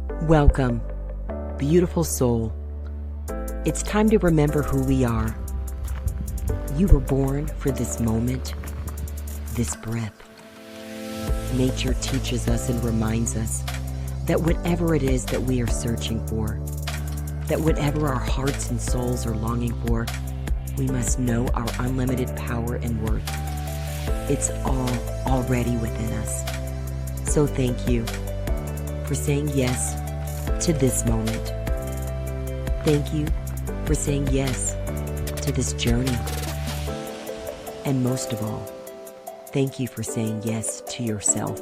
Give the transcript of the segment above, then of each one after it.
Welcome, beautiful soul. It's time to remember who we are. You were born for this moment, this breath. Nature teaches us and reminds us that whatever it is that we are searching for, that whatever our hearts and souls are longing for, we must know our unlimited power and worth. It's all already within us. So thank you for saying yes to this moment. Thank you for saying yes to this journey. And most of all, thank you for saying yes to yourself.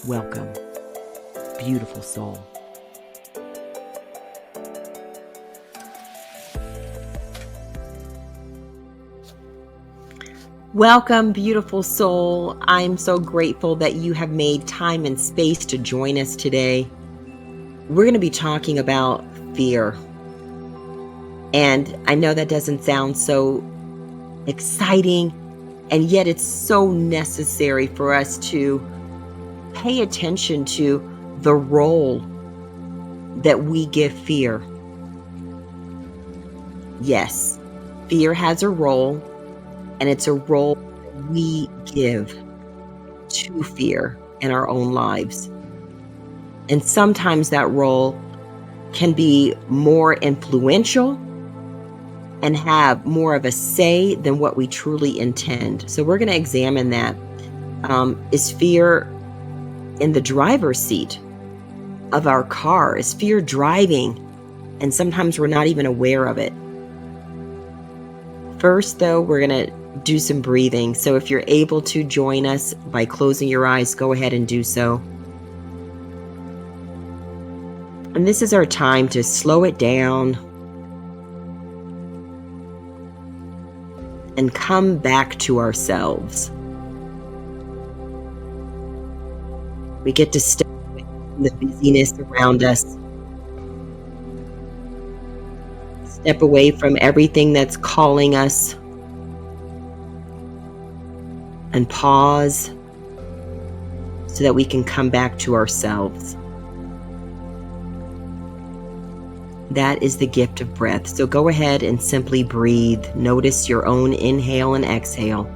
Welcome, beautiful soul. Welcome, beautiful soul. I'm so grateful that you have made time and space to join us today. We're going to be talking about fear. And I know that doesn't sound so exciting, and yet it's so necessary for us to pay attention to the role that we give fear. Yes, fear has a role, and it's a role we give to fear in our own lives. And sometimes that role can be more influential and have more of a say than what we truly intend. So we're going to examine that. Is fear in the driver's seat of our car? Is fear driving? And sometimes we're not even aware of it. First, though, we're going to do some breathing. So if you're able to join us by closing your eyes, go ahead and do so. And this is our time to slow it down and come back to ourselves. We get to step away from the busyness around us. Step away from everything that's calling us. And pause so that we can come back to ourselves. That is the gift of breath. So go ahead and simply breathe. Notice your own inhale and exhale.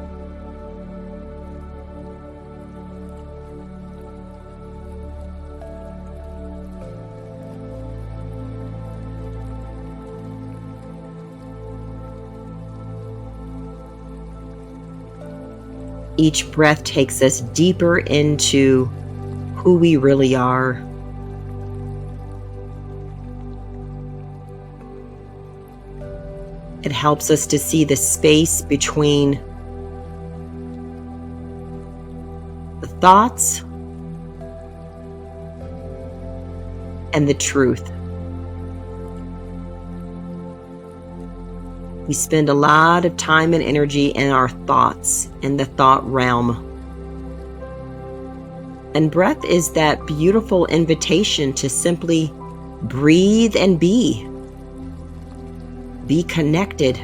Each breath takes us deeper into who we really are. It helps us to see the space between the thoughts and the truth. We spend a lot of time and energy in our thoughts, in the thought realm. And breath is that beautiful invitation to simply breathe and be. Be connected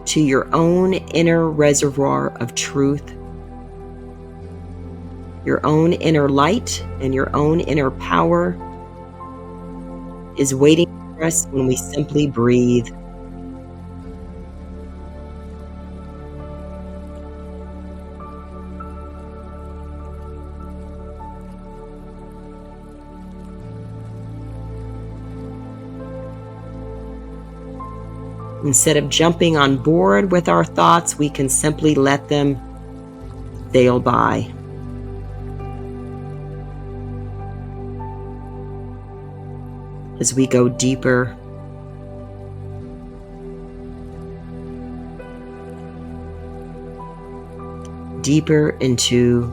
to your own inner reservoir of truth, your own inner light, and your own inner power is waiting for us when we simply breathe. Instead of jumping on board with our thoughts, we can simply let them sail by. As we go deeper into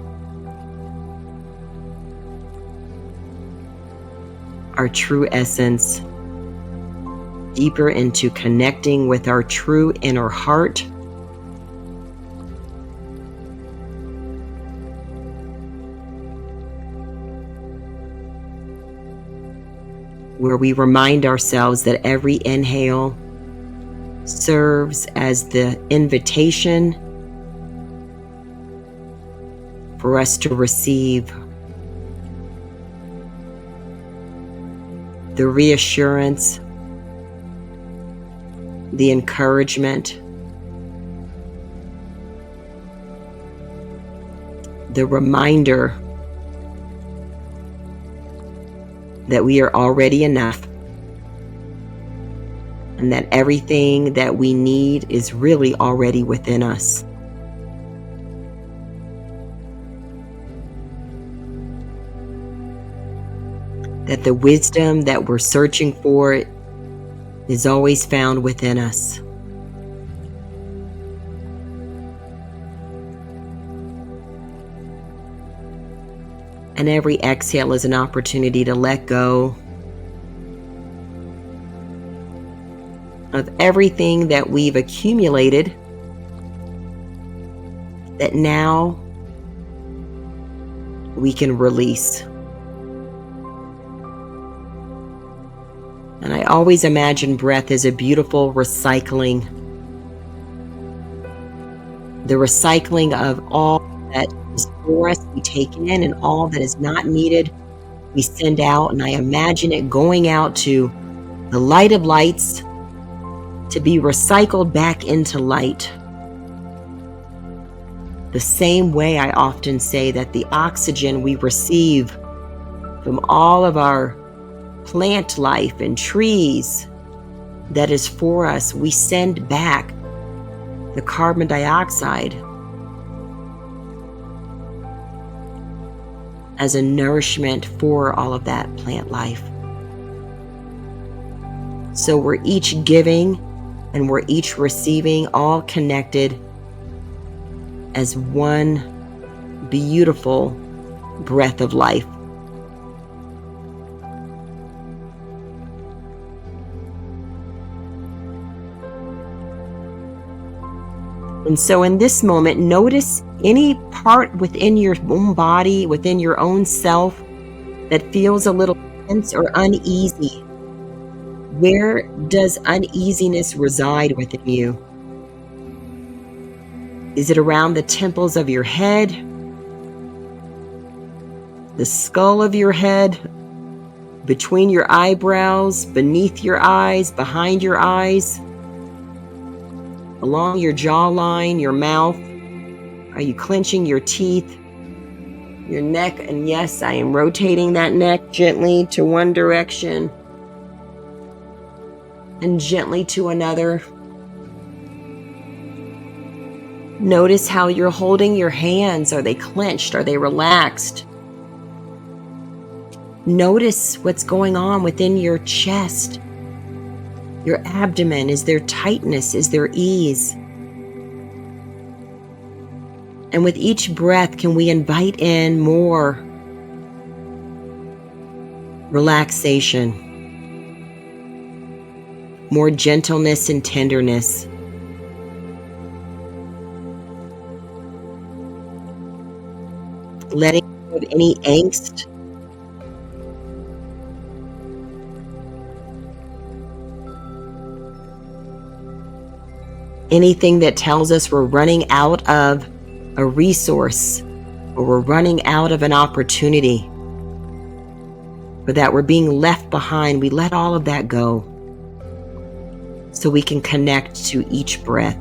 our true essence, deeper into connecting with our true inner heart, where we remind ourselves that every inhale serves as the invitation for us to receive the reassurance, the encouragement, the reminder that we are already enough and that everything that we need is really already within us. That the wisdom that we're searching for is always found within us. And every exhale is an opportunity to let go of everything that we've accumulated that now we can release. And I always imagine breath as a beautiful recycling. The recycling of all that is for us, we take in, and all that is not needed, we send out. And I imagine it going out to the light of lights to be recycled back into light. The same way I often say that the oxygen we receive from all of our plant life and trees that is for us, we send back the carbon dioxide as a nourishment for all of that plant life. So we're each giving and we're each receiving, all connected as one beautiful breath of life. And so in this moment, notice any part within your own body, within your own self, that feels a little tense or uneasy. Where does uneasiness reside within you? Is it around the temples of your head? The skull of your head? Between your eyebrows? Beneath your eyes? Behind your eyes? Along your jawline, your mouth? Are you clenching your teeth? Your neck? And yes, I am rotating that neck gently to one direction and gently to another. Notice how you're holding your hands. Are they clenched? Are they relaxed? Notice what's going on within your chest, your abdomen. Is there tightness? Is there ease? And with each breath, can we invite in more relaxation, more gentleness and tenderness? Letting go of any angst, anything that tells us we're running out of a resource, or we're running out of an opportunity, or that we're being left behind. We let all of that go so we can connect to each breath,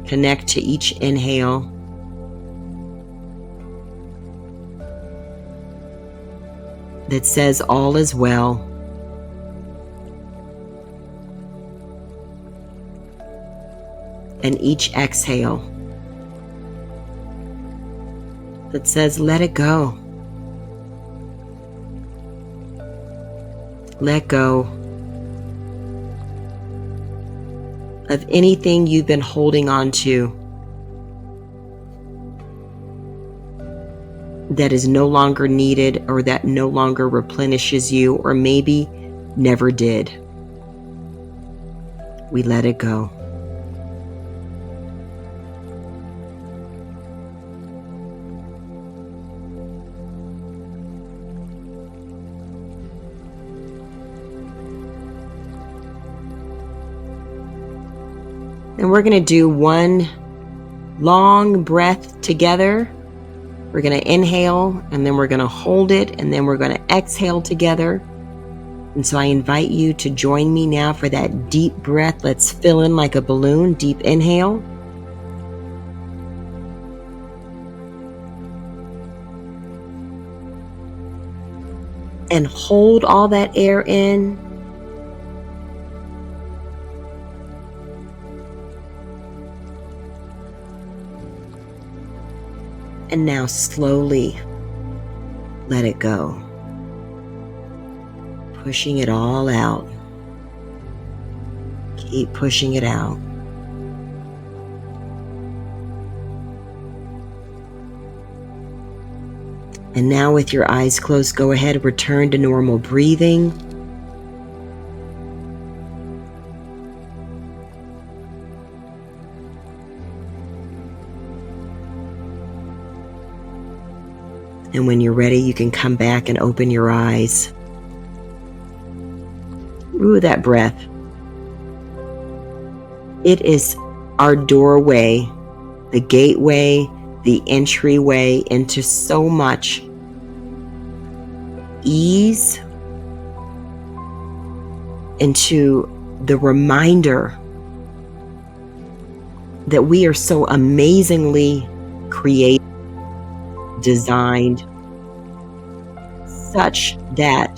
connect to each inhale, that says all is well. And each exhale that says let it go. Let go of anything you've been holding on to that is no longer needed, or that no longer replenishes you, or maybe never did. We let it go. And we're going to do one long breath together. We're going to inhale, and then we're going to hold it, and then we're going to exhale together. And so I invite you to join me now for that deep breath. Let's fill in like a balloon. Deep inhale. And hold all that air in. And now slowly let it go. Pushing it all out. Keep pushing it out. And now with your eyes closed, go ahead, return to normal breathing. And when you're ready, you can come back and open your eyes. Ooh, that breath. It is our doorway, the gateway, the entryway into so much ease, into the reminder that we are so amazingly created, designed, such that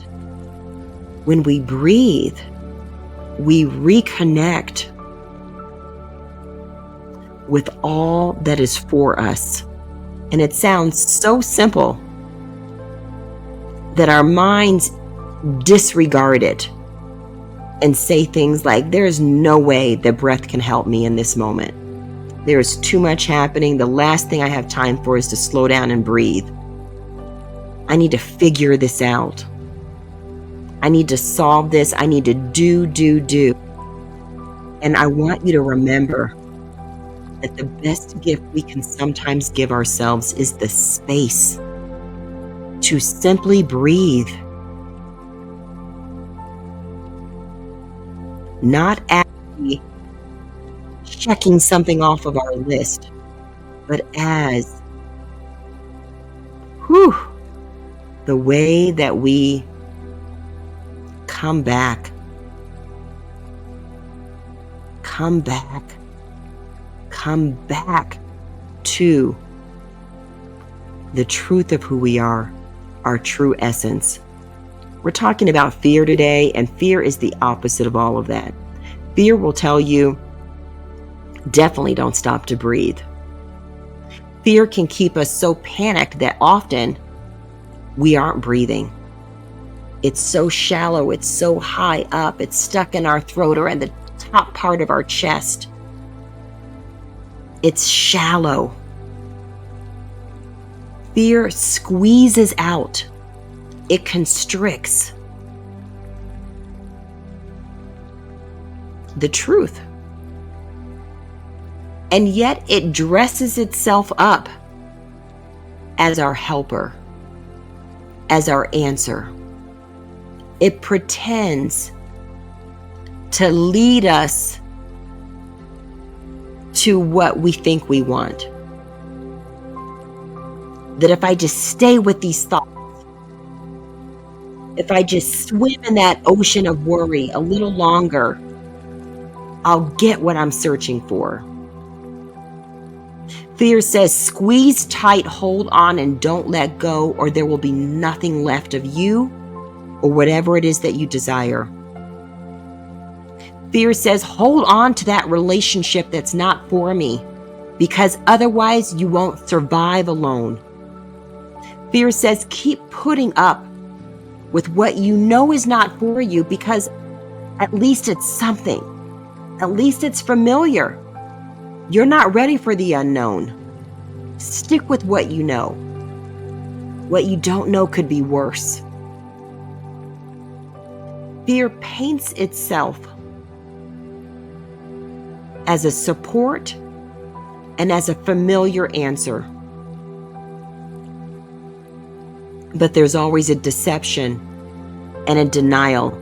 when we breathe, we reconnect with all that is for us. And it sounds so simple that our minds disregard it and say things like, there's no way that breath can help me in this moment. There's too much happening. The last thing I have time for is to slow down and breathe. I need to figure this out. I need to solve this. I need to do. And I want you to remember that the best gift we can sometimes give ourselves is the space to simply breathe. Not actually checking something off of our list, but as the way that we come back to the truth of who we are, our true essence. We're talking about fear today, and fear is the opposite of all of that. Fear will tell you, definitely don't stop to breathe. Fear can keep us so panicked that often we aren't breathing. It's so shallow, it's so high up, it's stuck in our throat or in the top part of our chest. It's shallow. Fear squeezes out. It constricts the truth. And yet it dresses itself up as our helper, as our answer. It pretends to lead us to what we think we want. That if I just stay with these thoughts, if I just swim in that ocean of worry a little longer, I'll get what I'm searching for. Fear says, squeeze tight, hold on, and don't let go, or there will be nothing left of you or whatever it is that you desire. Fear says, hold on to that relationship that's not for me, because otherwise you won't survive alone. Fear says, keep putting up with what you know is not for you, because at least it's something. At least it's familiar. You're not ready for the unknown. Stick with what you know. What you don't know could be worse. Fear paints itself as a support and as a familiar answer. But there's always a deception and a denial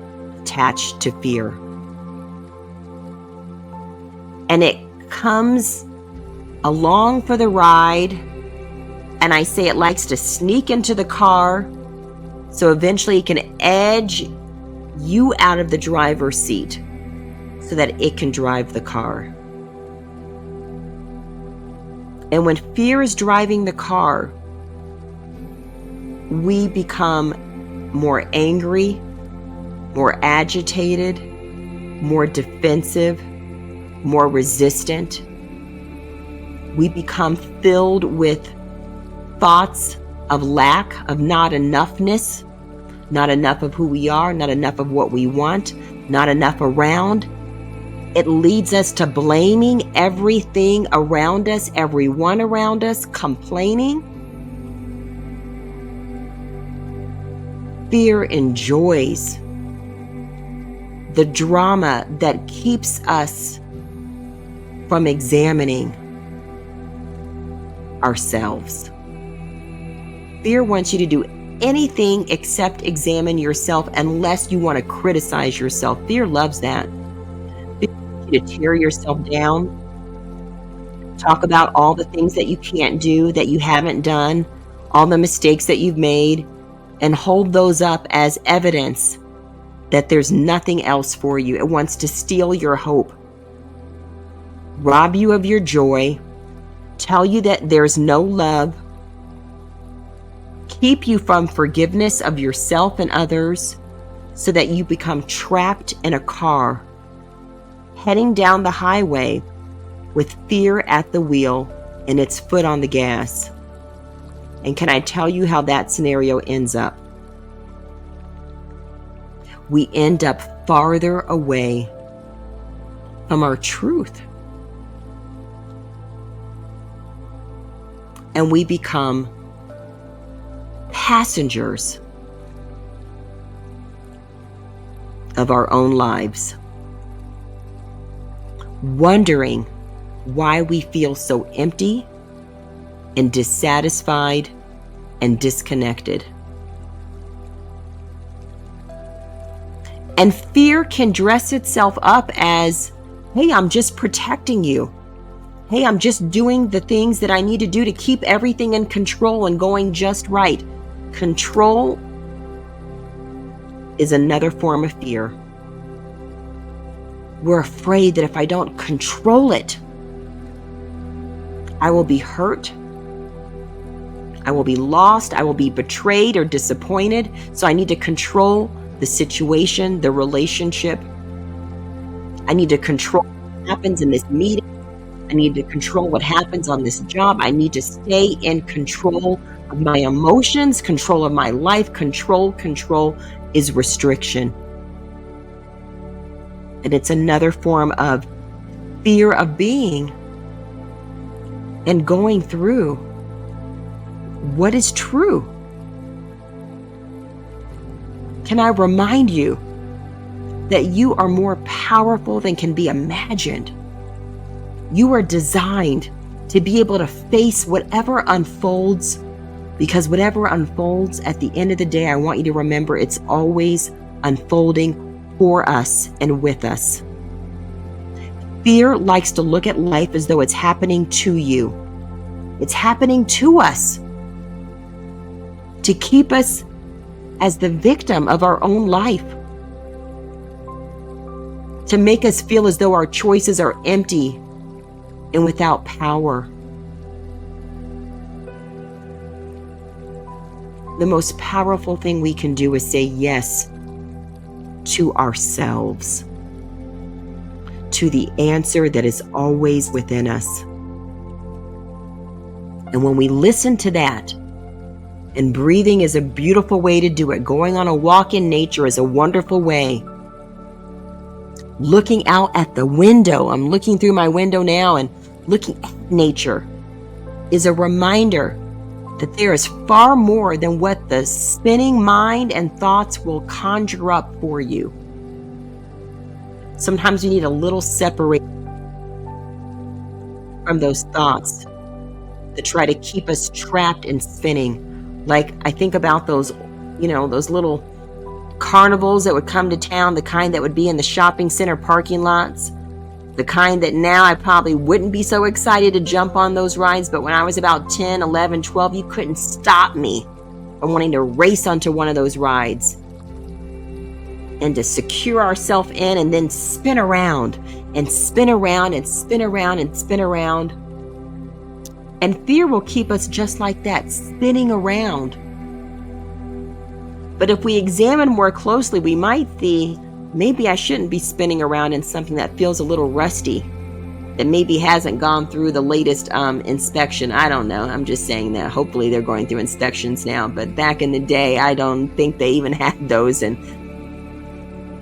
attached to fear. And it comes along for the ride, and I say it likes to sneak into the car, so eventually it can edge you out of the driver's seat so that it can drive the car. And when fear is driving the car, we become more angry, more agitated, more defensive, more resistant. We become filled with thoughts of lack, of not enoughness, not enough of who we are, not enough of what we want, not enough around. It leads us to blaming everything around us, everyone around us, complaining. Fear enjoys the drama that keeps us from examining ourselves. Fear wants you to do anything except examine yourself unless you want to criticize yourself. Fear loves that. Fear wants you to tear yourself down, talk about all the things that you can't do, that you haven't done, all the mistakes that you've made, and hold those up as evidence that there's nothing else for you. It wants to steal your hope, rob you of your joy, tell you that there's no love, keep you from forgiveness of yourself and others, so that you become trapped in a car, heading down the highway with fear at the wheel and its foot on the gas. And can I tell you how that scenario ends up? We end up farther away from our truth. And we become passengers of our own lives, wondering why we feel so empty and dissatisfied and disconnected. And fear can dress itself up as, hey, I'm just protecting you. Hey, I'm just doing the things that I need to do to keep everything in control and going just right. Control is another form of fear. We're afraid that if I don't control it, I will be hurt, I will be lost, I will be betrayed or disappointed. So I need to control the situation, the relationship. I need to control what happens in this meeting. I need to control what happens on this job. I need to stay in control of my emotions, control of my life. Control is restriction. And it's another form of fear of being and going through what is true. Can I remind you that you are more powerful than can be imagined? You are designed to be able to face whatever unfolds, because whatever unfolds at the end of the day, I want you to remember it's always unfolding for us and with us. Fear likes to look at life as though it's happening to you. It's happening to us to keep us as the victim of our own life, to make us feel as though our choices are empty and without power. The most powerful thing we can do is say yes to ourselves, to the answer that is always within us. And when we listen to that, and breathing is a beautiful way to do it, going on a walk in nature is a wonderful way. Looking out at the window, I'm looking through my window now and looking at nature is a reminder that there is far more than what the spinning mind and thoughts will conjure up for you. Sometimes we need a little separation from those thoughts that try to keep us trapped and spinning. Like I think about those, those little carnivals that would come to town, the kind that would be in the shopping center parking lots, the kind that now I probably wouldn't be so excited to jump on those rides. But when I was about 10, 11, 12, you couldn't stop me from wanting to race onto one of those rides. and to secure ourselves in and then spin around and spin around and spin around and spin around. And fear will keep us just like that, spinning around. But if we examine more closely, we might see maybe I shouldn't be spinning around in something that feels a little rusty, that maybe hasn't gone through the latest inspection. I don't know. I'm just saying that. Hopefully they're going through inspections now. But back in the day, I don't think they even had those. And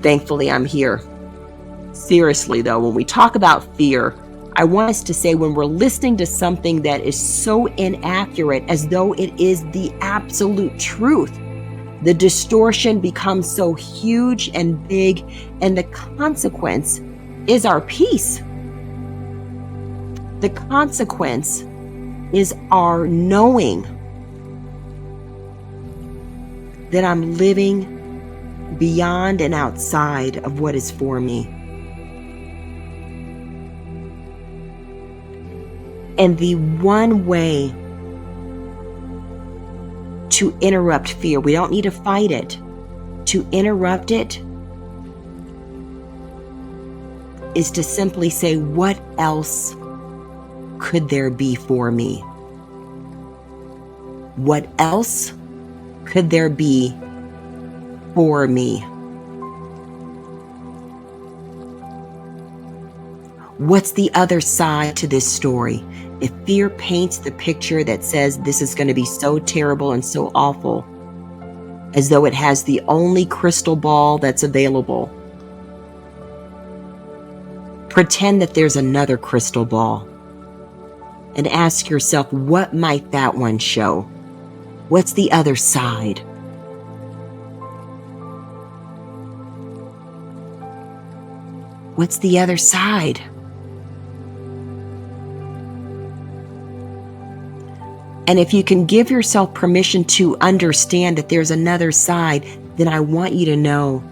thankfully, I'm here. Seriously, though, when we talk about fear, I want us to say when we're listening to something that is so inaccurate as though it is the absolute truth, the distortion becomes so huge and big, and the consequence is our peace. The consequence is our knowing that I'm living beyond and outside of what is for me. And the one way to interrupt fear, we don't need to fight it. To interrupt it is to simply say, what else could there be for me? What else could there be for me? What's the other side to this story? If fear paints the picture that says this is going to be so terrible and so awful, as though it has the only crystal ball that's available, pretend that there's another crystal ball and ask yourself, what might that one show? What's the other side? What's the other side? And if you can give yourself permission to understand that there's another side, then I want you to know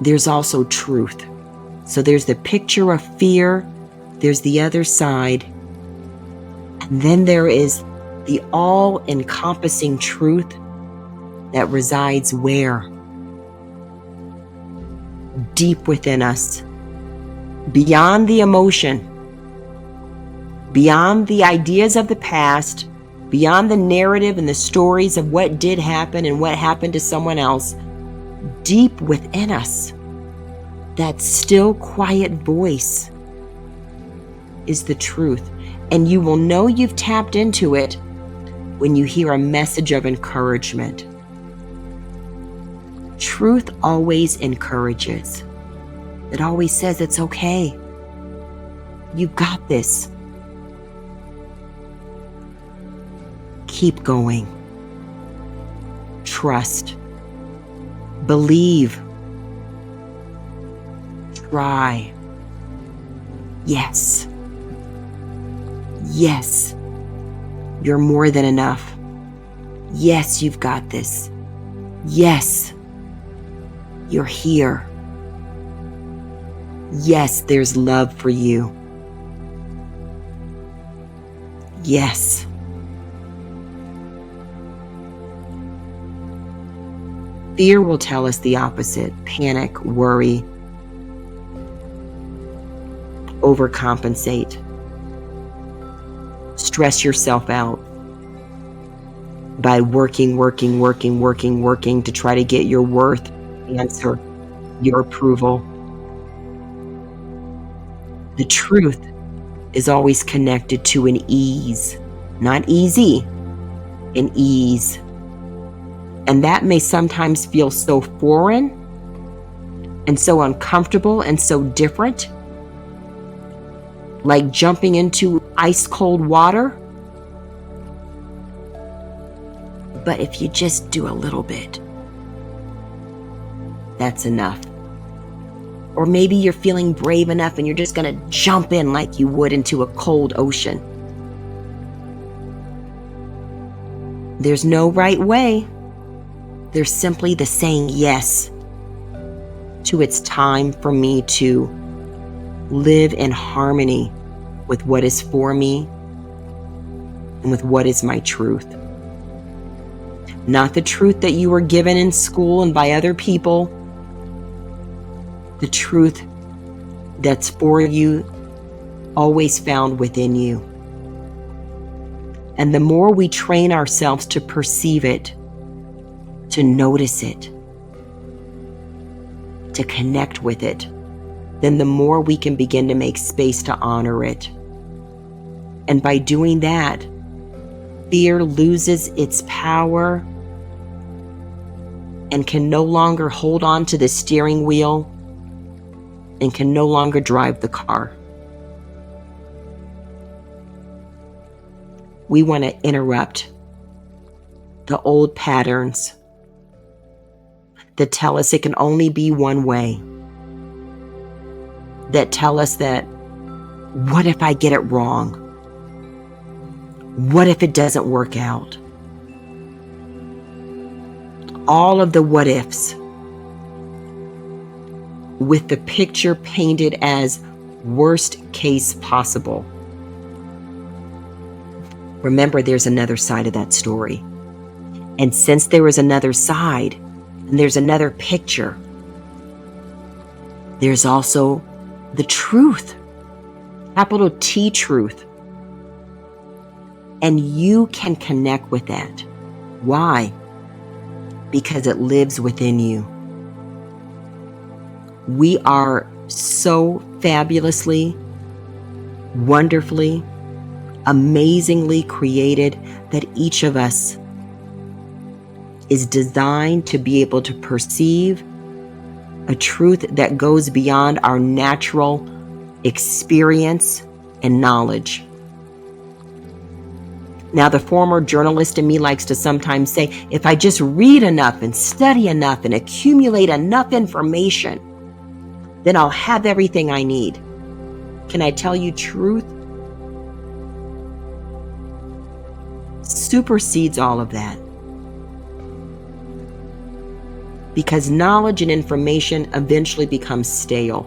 there's also truth. So there's the picture of fear, there's the other side, and then there is the all-encompassing truth that resides where? Deep within us, beyond the emotion, beyond the ideas of the past, beyond the narrative and the stories of what did happen and what happened to someone else, deep within us, that still quiet voice is the truth. And you will know you've tapped into it when you hear a message of encouragement. Truth always encourages. It always says it's okay. You've got this. Keep going. Trust. Believe. Try. Yes. Yes. You're more than enough. Yes, you've got this. Yes. You're here. Yes, there's love for you. Yes. Fear will tell us the opposite. Panic, worry, overcompensate, stress yourself out by working to try to get your worth, answer, your approval. The truth is always connected to an ease, not easy, an ease. And that may sometimes feel so foreign and so uncomfortable and so different, like jumping into ice cold water. But if you just do a little bit, that's enough. Or maybe you're feeling brave enough and you're just going to jump in like you would into a cold ocean. There's no right way. There's simply the saying yes to it's time for me to live in harmony with what is for me and with what is my truth. Not the truth that you were given in school and by other people. The truth that's for you, always found within you. And the more we train ourselves to perceive it, to notice it, to connect with it, then the more we can begin to make space to honor it. And by doing that, fear loses its power and can no longer hold on to the steering wheel and can no longer drive the car. We want to interrupt the old patterns that tell us it can only be one way, that tell us that, what if I get it wrong? What if it doesn't work out? All of the what ifs, with the picture painted as worst case possible. Remember, there's another side of that story. And since there is another side, and there's another picture, there's also the truth, capital T truth. And you can connect with that. Why? Because it lives within you. We are so fabulously, wonderfully, amazingly created that each of us is designed to be able to perceive a truth that goes beyond our natural experience and knowledge. Now, the former journalist in me likes to sometimes say, if I just read enough and study enough and accumulate enough information, then I'll have everything I need. Can I tell you truth? Supersedes all of that. Because knowledge and information eventually becomes stale.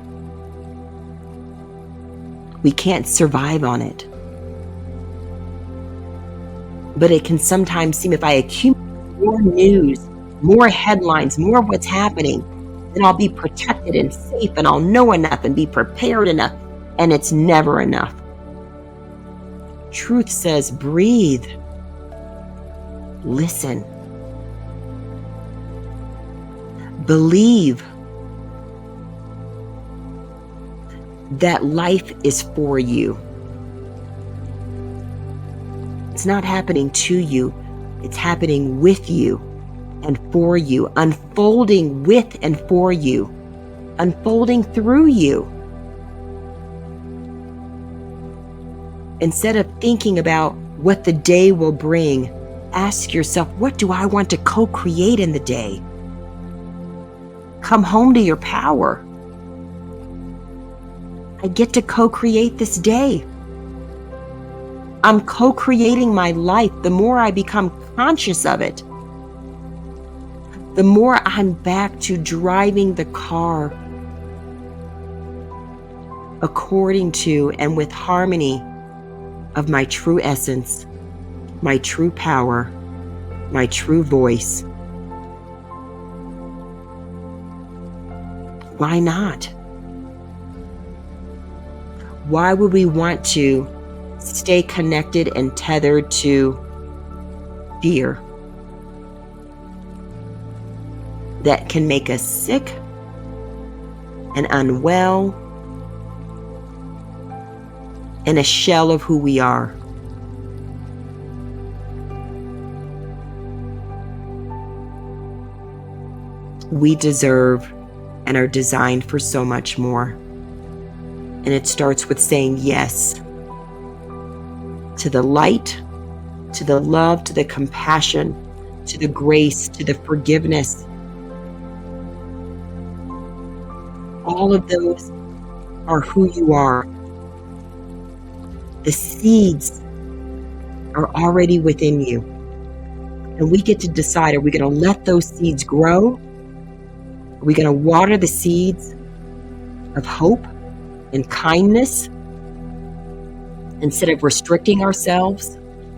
We can't survive on it. But it can sometimes seem if I accumulate more news, more headlines, more of what's happening, then I'll be protected and safe and I'll know enough and be prepared enough. And it's never enough. Truth says, breathe. Listen. Believe that life is for you. It's not happening to you. It's happening with you and for you, unfolding with and for you, unfolding through you. Instead of thinking about what the day will bring, ask yourself, what do I want to co-create in the day? Come home to your power. I get to co-create this day. I'm co-creating my life. The more I become conscious of it, the more I'm back to driving the car according to and with harmony of my true essence, my true power, my true voice. Why not? Why would we want to stay connected and tethered to fear that can make us sick and unwell and a shell of who we are? We deserve and are designed for so much more. And it starts with saying yes to the light, to the love, to the compassion, to the grace, to the forgiveness. All of those are who you are. The seeds are already within you. And we get to decide, are we going to let those seeds grow? Are we going to water the seeds of hope and kindness instead of restricting ourselves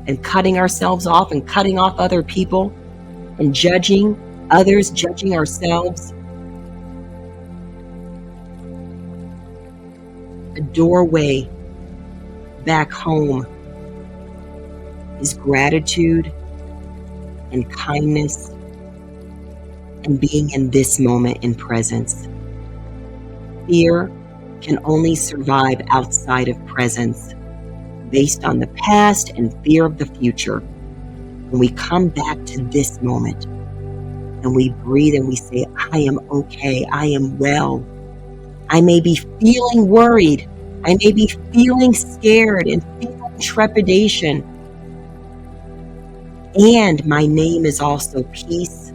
and cutting ourselves off and cutting off other people and judging others, judging ourselves. A doorway back home is gratitude and kindness and being in this moment in presence. Fear can only survive outside of presence, based on the past and fear of the future. When we come back to this moment and we breathe and we say, I am okay, I am well. I may be feeling worried, I may be feeling scared and feeling trepidation. And my name is also peace.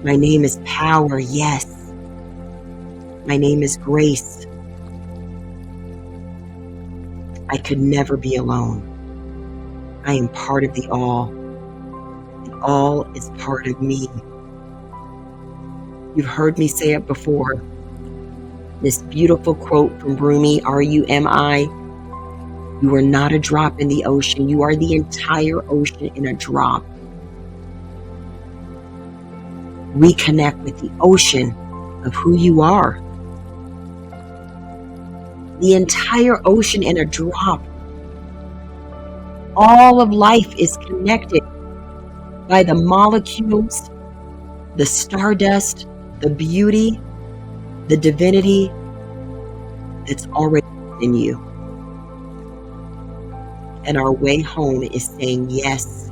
My name is power, yes. My name is grace. I could never be alone. I am part of the all. The all is part of me. You've heard me say it before. This beautiful quote from Rumi, R-U-M-I, you are not a drop in the ocean. You are the entire ocean in a drop. Reconnect with the ocean of who you are. The entire ocean in a drop. All of life is connected by the molecules, the stardust, the beauty, the divinity that's already in you. And our way home is saying yes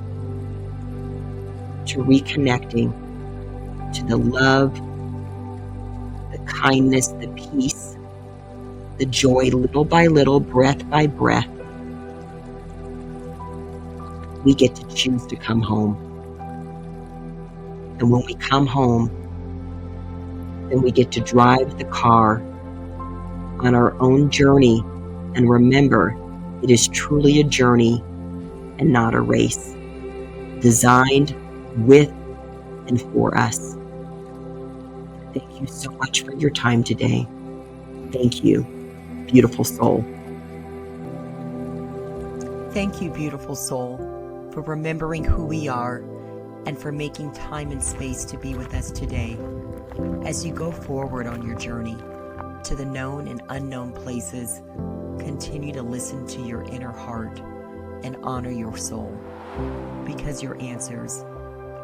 to reconnecting to the love, the kindness, the peace, the joy, little by little, breath by breath. We get to choose to come home. And when we come home, then we get to drive the car on our own journey. And remember, it is truly a journey and not a race, designed with and for us. Thank you so much for your time today. Thank you, beautiful soul. Thank you, beautiful soul, for remembering who we are and for making time and space to be with us today. As you go forward on your journey to the known and unknown places, continue to listen to your inner heart and honor your soul, because your answers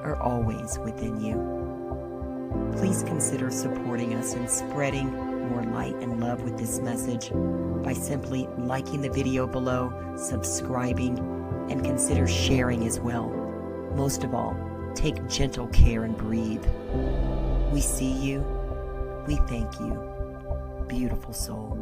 are always within you. Please consider supporting us and spreading more light and love with this message by simply liking the video below, subscribing, and consider sharing as well. Most of all, take gentle care and breathe. We see you. We thank you, beautiful soul.